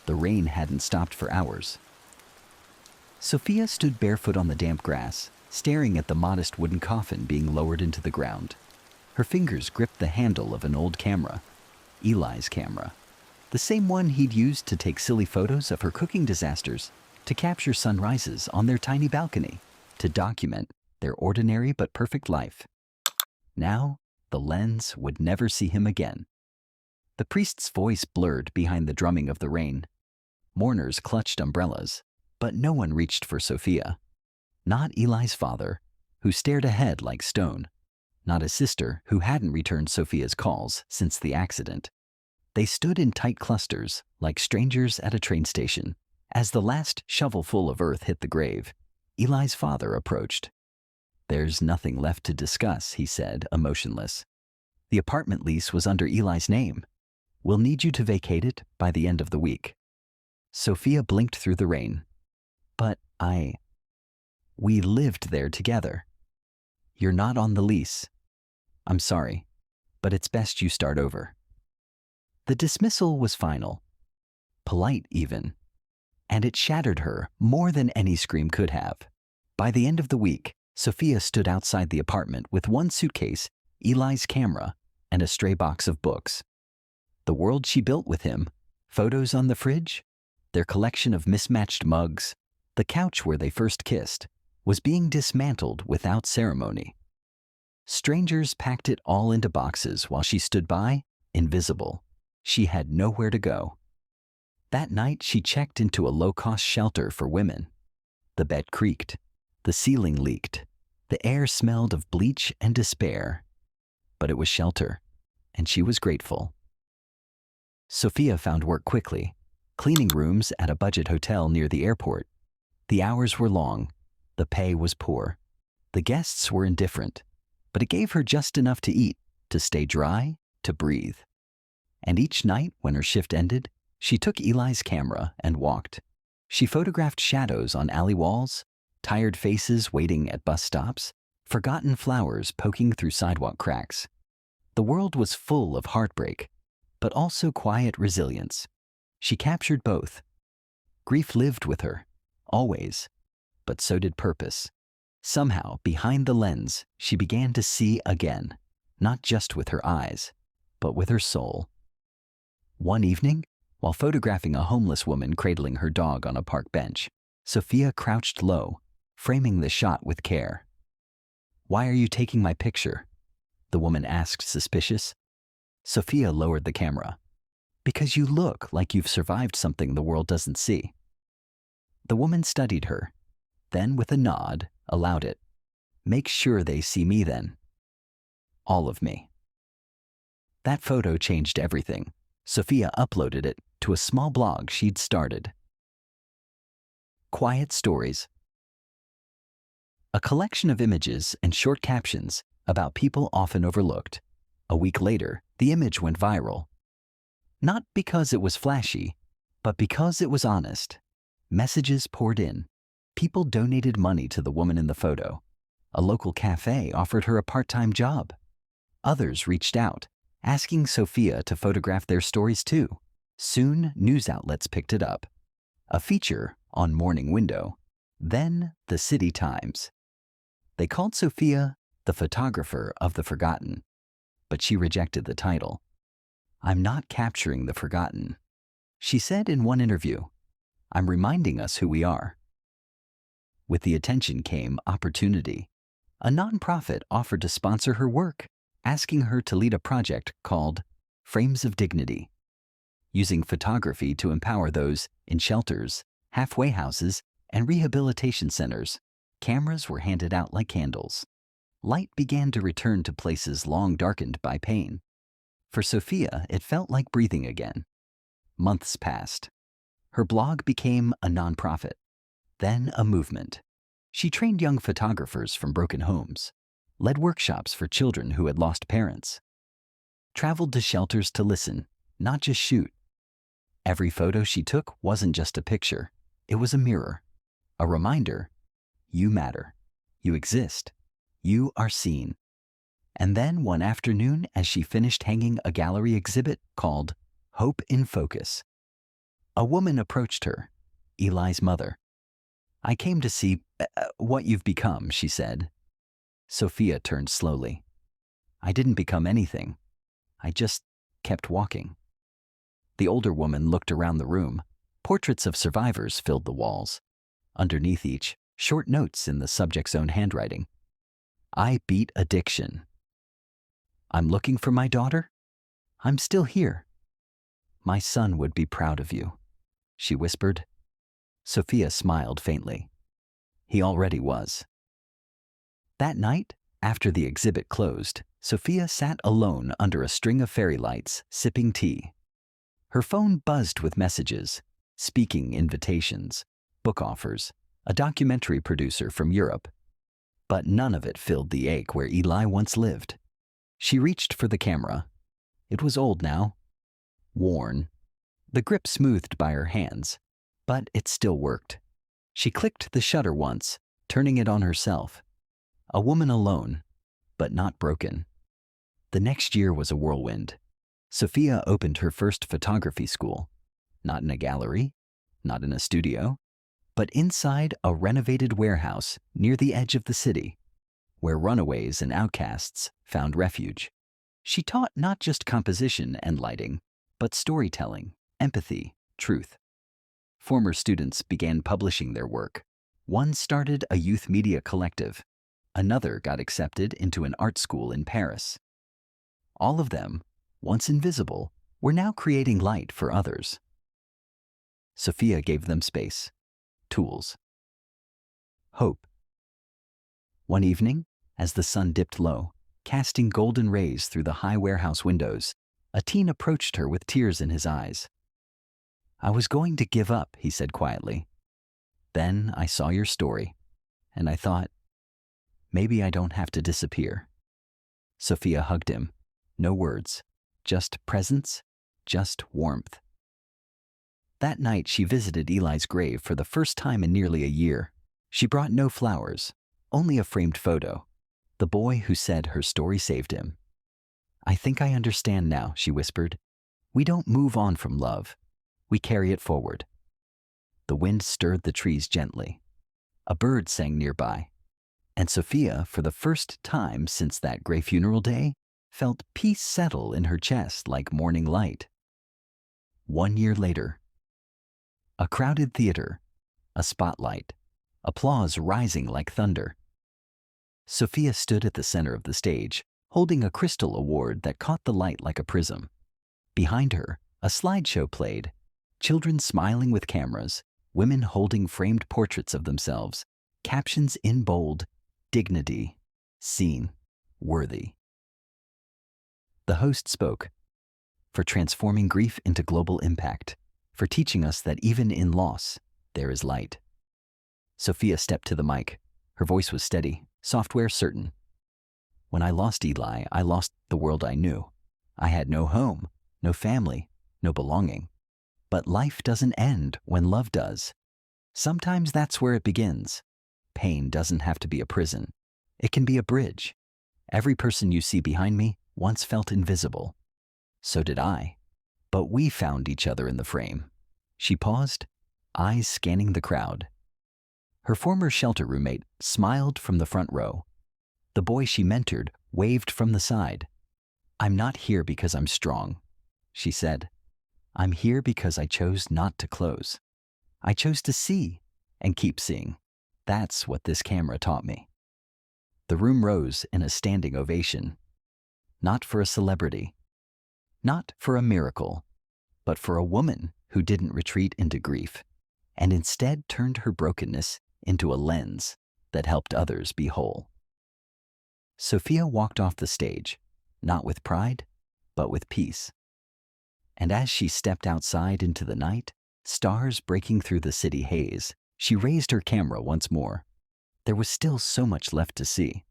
The rain hadn't stopped for hours. Sophia stood barefoot on the damp grass, staring at the modest wooden coffin being lowered into the ground. Her fingers gripped the handle of an old camera, Eli's camera, the same one he'd used to take silly photos of her cooking disasters, to capture sunrises on their tiny balcony, to document their ordinary but perfect life. Now, the lens would never see him again. The priest's voice blurred behind the drumming of the rain. Mourners clutched umbrellas, but no one reached for Sophia. Not Eli's father, who stared ahead like stone. Not his sister, who hadn't returned Sophia's calls since the accident. They stood in tight clusters, like strangers at a train station. As the last shovelful of earth hit the grave, Eli's father approached. "There's nothing left to discuss," he said, emotionless. "The apartment lease was under Eli's name. We'll need you to vacate it by the end of the week." Sophia blinked through the rain. "But we lived there together." "You're not on the lease. I'm sorry, but it's best you start over." The dismissal was final, polite even, and it shattered her more than any scream could have. By the end of the week, Sophia stood outside the apartment with one suitcase, Eli's camera, and a stray box of books. The world she built with him, photos on the fridge, their collection of mismatched mugs, the couch where they first kissed, was being dismantled without ceremony. Strangers packed it all into boxes while she stood by, invisible. She had nowhere to go. That night, she checked into a low-cost shelter for women. The bed creaked. The ceiling leaked. The air smelled of bleach and despair. But it was shelter, and she was grateful. Sophia found work quickly, cleaning rooms at a budget hotel near the airport. The hours were long. The pay was poor. The guests were indifferent, but it gave her just enough to eat, to stay dry, to breathe. And each night, when her shift ended, she took Eli's camera and walked. She photographed shadows on alley walls, tired faces waiting at bus stops, forgotten flowers poking through sidewalk cracks. The world was full of heartbreak, but also quiet resilience. She captured both. Grief lived with her, always, but so did purpose. Somehow, behind the lens, she began to see again, not just with her eyes, but with her soul. One evening, while photographing a homeless woman cradling her dog on a park bench, Sophia crouched low, framing the shot with care. "Why are you taking my picture?" the woman asked, suspicious. Sophia lowered the camera. "Because you look like you've survived something the world doesn't see." The woman studied her, then with a nod, allowed it. "Make sure they see me then. All of me." That photo changed everything. Sophia uploaded it to a small blog she'd started. Quiet Stories. A collection of images and short captions about people often overlooked. A week later, the image went viral. Not because it was flashy, but because it was honest. Messages poured in. People donated money to the woman in the photo. A local cafe offered her a part-time job. Others reached out, asking Sophia to photograph their stories too. Soon, news outlets picked it up. A feature on Morning Window, then the City Times. They called Sophia the photographer of the forgotten, but she rejected the title. "I'm not capturing the forgotten," she said in one interview. "I'm reminding us who we are." With the attention came opportunity. A nonprofit offered to sponsor her work, asking her to lead a project called Frames of Dignity, using photography to empower those in shelters, halfway houses, and rehabilitation centers. Cameras were handed out like candles. Light began to return to places long darkened by pain. For Sophia, it felt like breathing again. Months passed. Her blog became a nonprofit, then a movement. She trained young photographers from broken homes, led workshops for children who had lost parents, traveled to shelters to listen, not just shoot. Every photo she took wasn't just a picture. It was a mirror, a reminder, you matter, you exist, you are seen. And then one afternoon, as she finished hanging a gallery exhibit called Hope in Focus, A woman approached her, Eli's mother. "I came to see what you've become," she said. Sophia turned slowly. "I didn't become anything. I just kept walking." The older woman looked around the room. Portraits of survivors filled the walls. Underneath each, short notes in the subject's own handwriting. "I beat addiction. I'm looking for my daughter. I'm still here. My son would be proud of you," she whispered. Sophia smiled faintly. He already was. That night, after the exhibit closed, Sophia sat alone under a string of fairy lights, sipping tea. Her phone buzzed with messages, speaking invitations, book offers, a documentary producer from Europe. But none of it filled the ache where Eli once lived. She reached for the camera. It was old now, worn, the grip smoothed by her hands, but it still worked. She clicked the shutter once, turning it on herself. A woman alone, but not broken. The next year was a whirlwind. Sophia opened her first photography school, not in a gallery, not in a studio, but inside a renovated warehouse near the edge of the city, where runaways and outcasts found refuge. She taught not just composition and lighting, but storytelling, empathy, truth. Former students began publishing their work. One started a youth media collective. Another got accepted into an art school in Paris. All of them, once invisible, were now creating light for others. Sophia gave them space, tools, hope. One evening, as the sun dipped low, casting golden rays through the high warehouse windows, a teen approached her with tears in his eyes. "I was going to give up," he said quietly. "Then I saw your story, and I thought, maybe I don't have to disappear." Sophia hugged him. No words, just presence, just warmth. That night she visited Eli's grave for the first time in nearly a year. She brought no flowers, only a framed photo. The boy who said her story saved him. "I think I understand now," she whispered. "We don't move on from love. We carry it forward." The wind stirred the trees gently. A bird sang nearby. And Sophia, for the first time since that gray funeral day, felt peace settle in her chest like morning light. 1 year later. A crowded theater, a spotlight, applause rising like thunder. Sophia stood at the center of the stage, holding a crystal award that caught the light like a prism. Behind her, a slideshow played, children smiling with cameras, women holding framed portraits of themselves, captions in bold, dignity, seen, worthy. The host spoke, for transforming grief into global impact, for teaching us that even in loss, there is light. Sophia stepped to the mic. Her voice was steady, software certain. "When I lost Eli, I lost the world I knew. I had no home, no family, no belonging. But life doesn't end when love does. Sometimes that's where it begins. Pain doesn't have to be a prison. It can be a bridge. Every person you see behind me once felt invisible. So did I. But we found each other in the frame." She paused, eyes scanning the crowd. Her former shelter roommate smiled from the front row. The boy she mentored waved from the side. "I'm not here because I'm strong," she said. "I'm here because I chose not to close. I chose to see and keep seeing. That's what this camera taught me." The room rose in a standing ovation. Not for a celebrity, not for a miracle, but for a woman who didn't retreat into grief, and instead turned her brokenness into a lens that helped others be whole. Sophia walked off the stage, not with pride, but with peace. And as she stepped outside into the night, stars breaking through the city haze, she raised her camera once more. There was still so much left to see.